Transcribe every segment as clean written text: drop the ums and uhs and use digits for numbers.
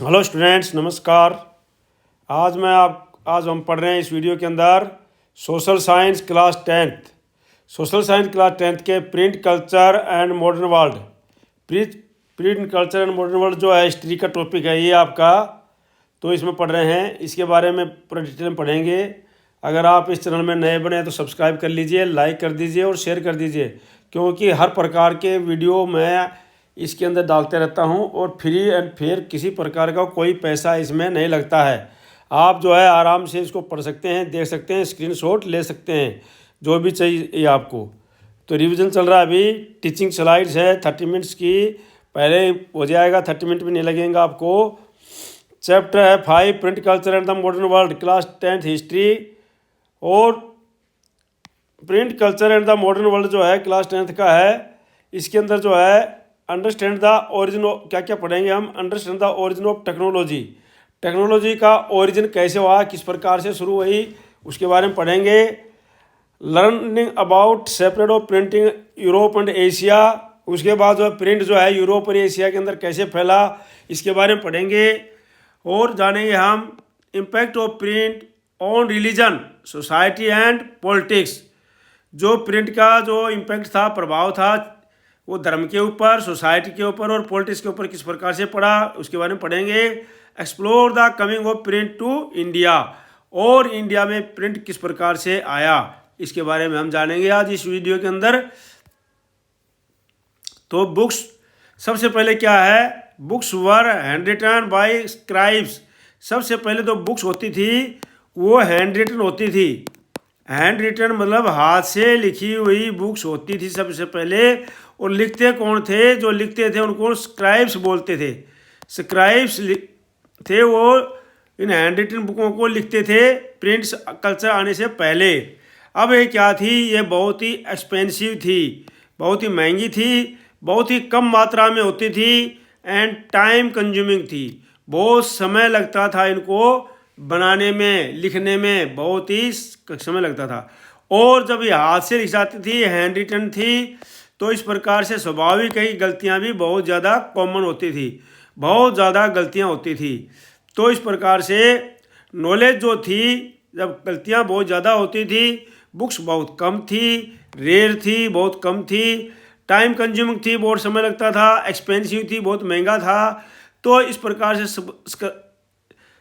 Hello students, नमस्कार। आज हम पढ़ रहे हैं इस वीडियो के अंदर सोशल साइंस क्लास टेंथ के print culture and modern world. Print culture and modern world जो है हिस्ट्री का टॉपिक है ये आपका। तो इसमें पढ़ रहे हैं, इसके बारे में पूरा डिटेल में पढ़ेंगे। अगर आप इस चैनल में नए बने हैं तो सब्सक्राइब कर लीजिए, लाइक कर दीजिए और शेयर कर दीजिए, क्योंकि हर प्रकार के वीडियो मैं इसके अंदर डालते रहता हूं और फ्री एंड फेयर, किसी प्रकार का कोई पैसा इसमें नहीं लगता है। आप जो है आराम से इसको पढ़ सकते हैं, देख सकते हैं, स्क्रीनशॉट ले सकते हैं, जो भी चाहिए आपको। तो रिवीजन चल रहा है अभी। टीचिंग स्लाइड्स है 30 मिनट्स की, पहले हो जाएगा, 30 मिनट भी नहीं लगेगा आपको। चैप्टर है 5 print culture and the modern world, class 10th history. और print culture and the modern world जो है क्लास 10th का है। इसके अंदर जो है अंडरस्टैंड द ओरिजिन ऑफ, क्या क्या पढ़ेंगे हम, understand the origin of technology. Technology का ओरिजिन कैसे हुआ, किस प्रकार से शुरू हुई, उसके बारे में पढ़ेंगे। Learning about separate of printing Europe and Asia. उसके बाद जो है प्रिंट जो है यूरोप और एशिया के अंदर कैसे फैला, इसके बारे में पढ़ेंगे। और जानेंगे हम impact of print on religion, society and politics. जो प्रिंट का जो इम्पैक्ट था, प्रभाव था, वो धर्म के ऊपर, सोसाइटी के ऊपर और पॉलिटिक्स के ऊपर किस प्रकार से पड़ा, उसके बारे में पढ़ेंगे। Explore the coming of print to India, और इंडिया में प्रिंट किस प्रकार से आया, इसके बारे में हम जानेंगे आज इस वीडियो के अंदर। तो बुक्स, सबसे पहले क्या है, books were hand written by scribes. सबसे पहले तो बुक्स होती थी वो हैंड रिटन होती थी। हैंड रिटन मतलब हाथ से लिखी हुई बुक्स होती थी सबसे पहले। और लिखते कौन थे, जो लिखते थे उनको स्क्राइब्स बोलते थे। स्क्राइब्स थे वो इन हैंड रिटन बुकों को लिखते थे प्रिंट कल्चर आने से पहले। अब ये क्या थी, ये बहुत ही एक्सपेंसिव थी, बहुत ही महंगी थी, बहुत ही कम मात्रा में होती थी एंड टाइम कंज्यूमिंग थी। बहुत समय लगता था इनको बनाने में, लिखने में बहुत ही समय लगता था। और जब ये हाथ से लिखी जाती थी, हैंड रिटन थी, तो इस प्रकार से स्वाभाविक कई गलतियां भी बहुत ज़्यादा कॉमन होती थी, बहुत ज़्यादा गलतियां होती थी। तो इस प्रकार से नॉलेज जो थी, जब गलतियां बहुत ज़्यादा होती थी, बुक्स बहुत कम थी, रेयर थी, बहुत कम थी, टाइम कंज्यूमिंग थी, बहुत समय लगता था, एक्सपेंसिव थी, बहुत महंगा था। तो इस प्रकार से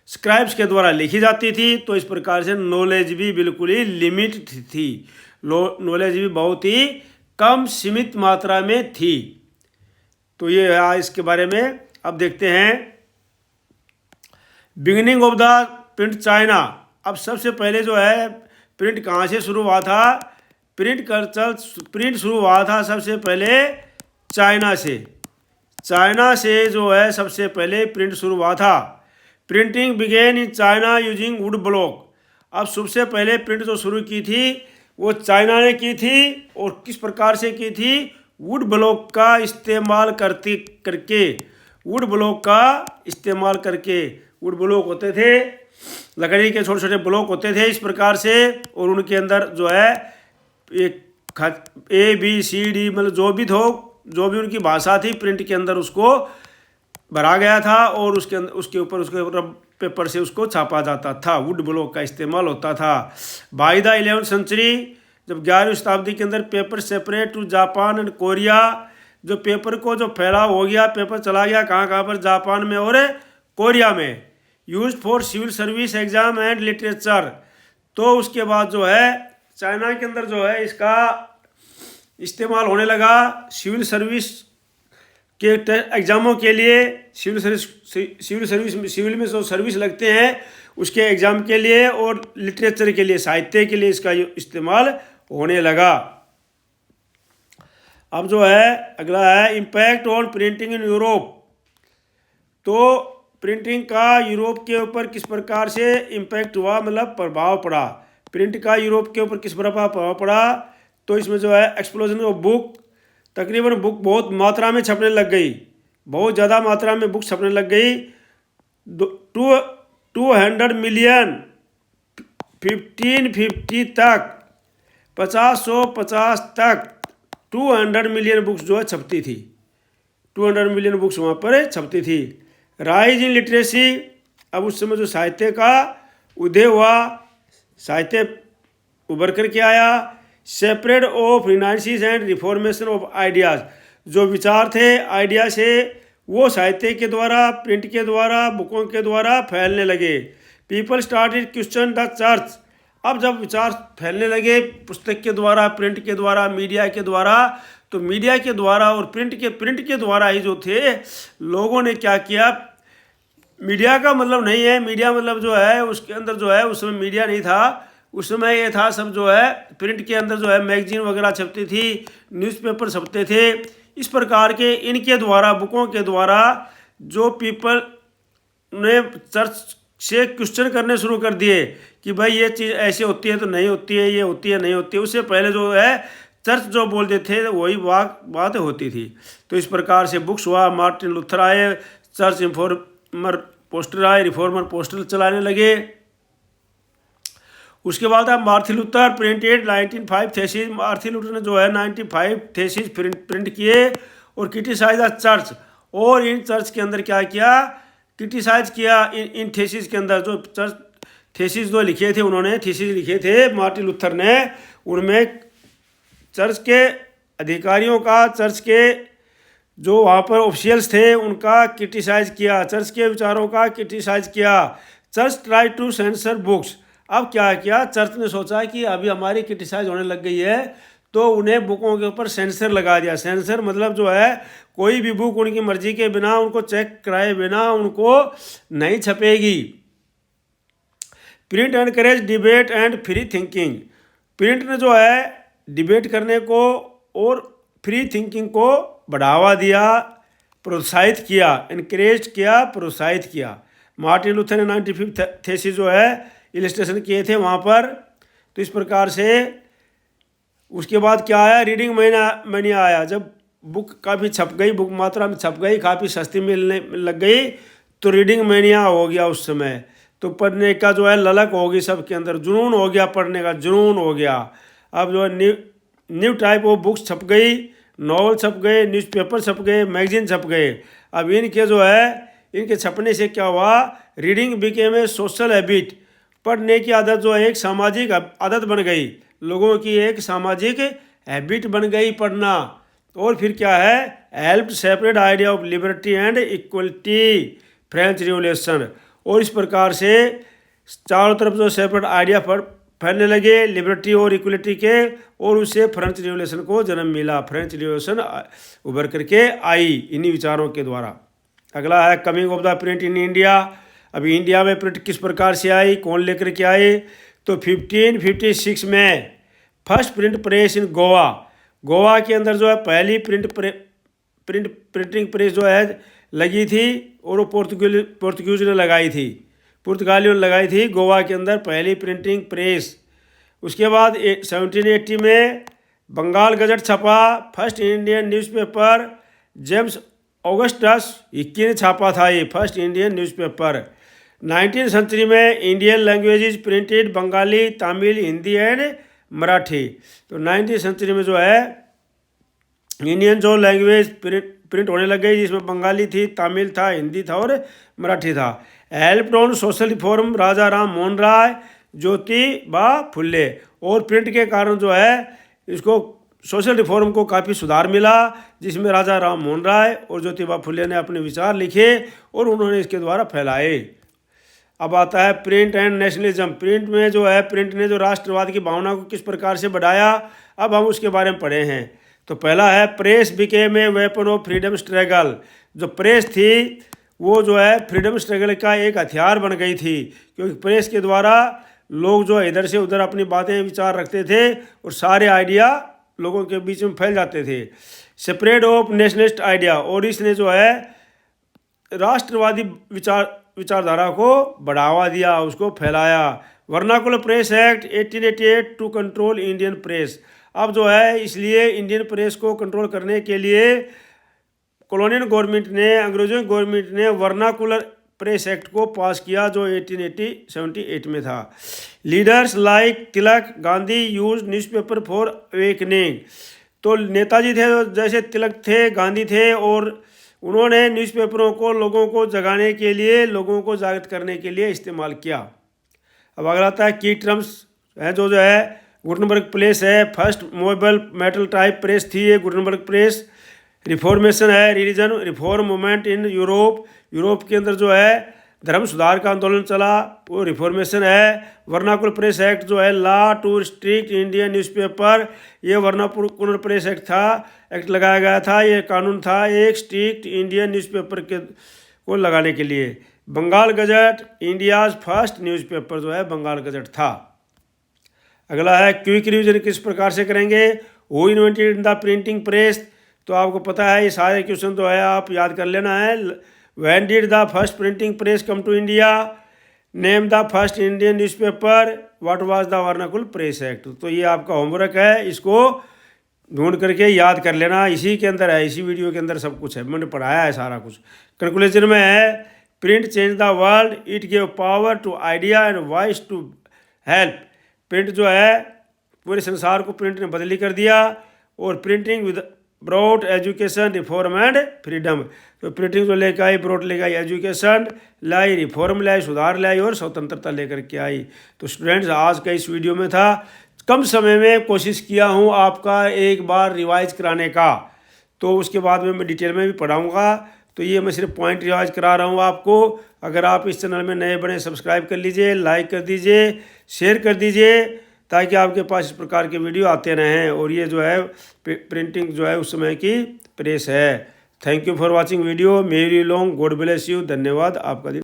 स्क्राइब्स के द्वारा लिखी जाती थी। तो इस प्रकार से नॉलेज भी बिल्कुल ही लिमिटेड थी, नॉलेज भी बहुत ही कम सीमित मात्रा में थी। तो ये है इसके बारे में। अब देखते हैं beginning of the print China. अब सबसे पहले जो है प्रिंट कहाँ से शुरू हुआ था, प्रिंट शुरू हुआ था सबसे पहले चाइना से। चाइना से जो है सबसे पहले प्रिंट शुरू हुआ था। Printing began in China using wood block. अब सबसे पहले प्रिंट जो शुरू की थी वो चाइना ने की थी, और किस प्रकार से की थी, वुड ब्लॉक का इस्तेमाल करके। वुड ब्लॉक का इस्तेमाल करके, वुड ब्लॉक होते थे, लकड़ी के छोटे छोटे ब्लॉक होते थे इस प्रकार से, और उनके अंदर जो है एक ABCD मतलब जो भी उनकी भाषा थी प्रिंट के अंदर उसको भरा गया था, और उसके ऊपर पेपर से उसको छापा जाता था। वुड ब्लॉक का इस्तेमाल होता था। बाय द 11th सेंचुरी, जब 11वीं शताब्दी के अंदर paper separate to Japan and Korea, जो पेपर को जो फैलाव हो गया, पेपर चला गया कहाँ पर, जापान में और कोरिया में। Use for civil service exam and literature. तो उसके बाद जो है चाइना के अंदर जो है इसका इस्तेमाल होने लगा सिविल सर्विस के एग्ज़ामों के लिए। सिविल में जो सर्विस लगते हैं उसके एग्ज़ाम के लिए, और लिटरेचर के लिए, साहित्य के लिए इसका इस्तेमाल होने लगा। अब जो है अगला है impact on printing in Europe. तो प्रिंटिंग का यूरोप के ऊपर किस प्रकार से इम्पैक्ट हुआ, मतलब प्रभाव पड़ा, प्रिंट का यूरोप के ऊपर किस प्रभाव पड़ा। तो इसमें जो है एक्सप्लोजन ऑफ बुक, तकरीबन बुक बहुत मात्रा में छपने लग गई, बहुत ज़्यादा मात्रा में बुक छपने लग गई। 200 मिलियन 1550 तक, 50 तक 200 मिलियन बुक्स जो है छपती थी। 200 मिलियन बुक्स वहाँ पर छपती थी। राइज इन लिटरेसी, अब उस समय जो साहित्य का उदय हुआ, साहित्य उभर करके आया। Separate of renaissance and reformation of ideas, जो विचार थे आइडिया से वो साहित्य के द्वारा, प्रिंट के द्वारा, बुकों के द्वारा फैलने लगे। People started question the church, अब जब विचार फैलने लगे पुस्तक के द्वारा, प्रिंट के द्वारा, मीडिया के द्वारा, तो मीडिया के द्वारा और प्रिंट के द्वारा ही जो थे लोगों ने क्या किया, मीडिया का मतलब नहीं है, मीडिया मतलब जो है उसके अंदर जो है उस समय मीडिया नहीं था, उस समय ये था सब जो है प्रिंट के अंदर जो है मैगजीन वगैरह छपती थी, न्यूज़पेपर छपते थे। इस प्रकार के इनके द्वारा, बुकों के द्वारा जो पीपल ने चर्च से क्वेश्चन करने शुरू कर दिए कि भाई ये चीज़ ऐसे होती है तो नहीं होती है, ये होती है नहीं होती है। उससे पहले जो है चर्च जो बोलते थे वही बात होती थी। तो इस प्रकार से बुक्स हुआ, मार्टिन लूथर आए, चर्च इन्फॉर्मर पोस्टर आए, रिफॉर्मर पोस्टर चलाने लगे। उसके बाद अब Martin Luther printed 95 thesis, Martin Luther ने जो है 95 थेसिस प्रिंट किए और क्रिटिसाइज द चर्च, और इन चर्च के अंदर क्या किया, क्रिटिसाइज किया इन थेसिस के अंदर। जो चर्च थेसिस जो लिखे थे, उन्होंने थेसिस लिखे थे मार्टिन लूथर ने, उनमें चर्च के अधिकारियों का, चर्च के जो वहाँ पर ऑफिशियल्स थे उनका क्रिटिसाइज किया, चर्च के विचारों का क्रिटिसाइज किया। Church try to sensor books, अब क्या किया, चर्च ने सोचा कि अभी हमारी क्रिटिसाइज होने लग गई है तो उन्हें बुकों के ऊपर सेंसर लगा दिया। सेंसर मतलब जो है कोई भी बुक उनकी मर्जी के बिना, उनको चेक कराए बिना उनको नहीं छपेगी। Print encourage debate and free thinking, print ने जो है डिबेट करने को और फ्री थिंकिंग को बढ़ावा दिया, प्रोत्साहित किया, इनकरेज किया, प्रोत्साहित किया। मार्टिन लूथर ने 95 थेसिस जो है इलस्ट्रेशन किए थे वहाँ पर। तो इस प्रकार से उसके बाद क्या आया, रीडिंग महीना आया। जब बुक काफ़ी छप गई, बुक मात्रा में छप गई, काफ़ी सस्ती मिलने लग गई, तो रीडिंग महीना हो गया उस समय। तो पढ़ने का जो है ललक होगी सबके अंदर, जुनून हो गया, पढ़ने का जुनून हो गया। अब जो है न्यू टाइप ऑफ बुक्स छप गई, नॉवल छप गए, न्यूज़पेपर छप गए, मैगजीन छप गए। अब इनके जो है इनके छपने से क्या हुआ, reading became a social habit, पढ़ने की आदत जो है एक सामाजिक आदत बन गई, लोगों की एक सामाजिक हैबिट बन गई पढ़ना। और फिर क्या है, help separate idea of liberty and equality, French revolution, और इस प्रकार से चारों तरफ जो सेपरेट आइडिया फैलने लगे लिबर्टी और इक्वलिटी के, और उससे फ्रेंच रिवोल्यूशन को जन्म मिला। फ्रेंच रिवोल्यूशन उभर करके आई इन्हीं विचारों के द्वारा। अगला है coming of the print in India. अभी इंडिया में प्रिंट किस प्रकार से आई, कौन लेकर के आए, तो 1556 में first print press in Goa, Goa के अंदर जो है पहली प्रिंटिंग प्रेस जो है लगी थी, और वो पोर्तुगीज ने लगाई थी, पुर्तगालियों ने लगाई थी गोवा के अंदर पहली प्रिंटिंग प्रेस। उसके बाद 1780 में बंगाल गजट छपा, first Indian newspaper James Augustus Hickey ने छापा था ये फर्स्ट इंडियन न्यूज़पेपर। 19वीं सेंचुरी में Indian languages printed, Bengali, Tamil, Hindi and Marathi. तो 19वीं सेंचुरी में जो है इंडियन जो लैंग्वेज प्रिंट होने लग गई, जिसमें बंगाली थी, तमिल था, हिंदी था और मराठी था। हेल्प ऑन सोशल रिफॉर्म राजा राम मोहन राय, ज्योतिबा फुल्ले, और प्रिंट के कारण जो है इसको सोशल रिफॉर्म को काफ़ी सुधार मिला, जिसमें राजा राम मोहन राय और ज्योतिबा फुल्ले ने अपने विचार लिखे और उन्होंने इसके द्वारा फैलाए। अब आता है प्रिंट एंड नेशनलिज्म। प्रिंट में जो है प्रिंट ने जो राष्ट्रवाद की भावना को किस प्रकार से बढ़ाया, अब हम उसके बारे में पढ़े हैं। तो पहला है press became a weapon of freedom struggle. जो प्रेस थी वो जो है फ्रीडम स्ट्रगल का एक हथियार बन गई थी, क्योंकि प्रेस के द्वारा लोग जो है इधर से उधर अपनी बातें विचार रखते थे और सारे आइडिया लोगों के बीच में फैल जाते थे। स्प्रेड ऑफ नेशनलिस्ट आइडिया, और इसने जो है राष्ट्रवादी विचारधारा को बढ़ावा दिया, उसको फैलाया। Vernacular press act 1888 to control Indian press. अब जो है इसलिए इंडियन प्रेस को कंट्रोल करने के लिए कॉलोनियल गवर्नमेंट ने, अंग्रेजों की गवर्नमेंट ने वर्नाकुलर प्रेस एक्ट को पास किया, जो 1878 में था। Leaders like Tilak, Gandhi use newspaper for awakening. तो नेताजी थे जैसे तिलक थे, गांधी थे, और उन्होंने न्यूज़पेपरों को लोगों को जगाने के लिए, लोगों को जागृत करने के लिए इस्तेमाल किया। अब अगला आता है की टर्म्स है जो है गुटनबर्ग प्रेस है, first movable metal type press थी ये गुटनबर्ग प्रेस। रिफॉर्मेशन है, religion reform movement in Europe, Europe के अंदर जो है धर्म सुधार का आंदोलन चला, वो रिफॉर्मेशन है। वर्नाकुलर प्रेस एक्ट जो है law to restrict Indian newspaper, ये वर्नाकुलर प्रेस एक्ट था, एक्ट लगाया गया था, ये कानून था एक स्ट्रिक्ट इंडियन न्यूज़पेपर के को लगाने के लिए। Bengal gazette India's first newspaper जो है बंगाल गजट था। अगला है क्विक रिविजन किस प्रकार से करेंगे, who invented the printing press, तो आपको पता है ये सारे क्वेश्चन जो है आप याद कर लेना है। When did the first printing press come to India, name the first Indian newspaper, what was the vernacular press act. तो ये आपका होमवर्क है, इसको ढूंढ करके याद कर लेना, इसी के अंदर है, इसी वीडियो के अंदर सब कुछ है, मैंने पढ़ाया है सारा कुछ। कंक्लूजन में है print change the world, it give power to idea and voice to help. Print जो है पूरे संसार को प्रिंट ने बदली कर दिया, और printing with broad education reform and freedom, तो प्रिंटिंग जो लेकर आई ब्रॉड लेकर आई एजुकेशन लाई, रिफॉर्म लाई सुधार लाई, और स्वतंत्रता लेकर के आई। तो स्टूडेंट्स आज का इस वीडियो में था, कम समय में कोशिश किया हूँ आपका एक बार रिवाइज कराने का, तो उसके बाद में मैं डिटेल में भी पढ़ाऊँगा। तो ये मैं सिर्फ पॉइंट रिवाइज करा रहा हूँ आपको। अगर आप इस चैनल में नए बने सब्सक्राइब कर लीजिए, लाइक कर दीजिए, शेयर कर दीजिए, ताकि आपके पास इस प्रकार के वीडियो आते रहें। और ये जो है प्रिंटिंग जो है उस समय की प्रेस है। Thank you for watching video, मेरी लॉन्ग, गॉड ब्लेस यू, धन्यवाद, आपका दिन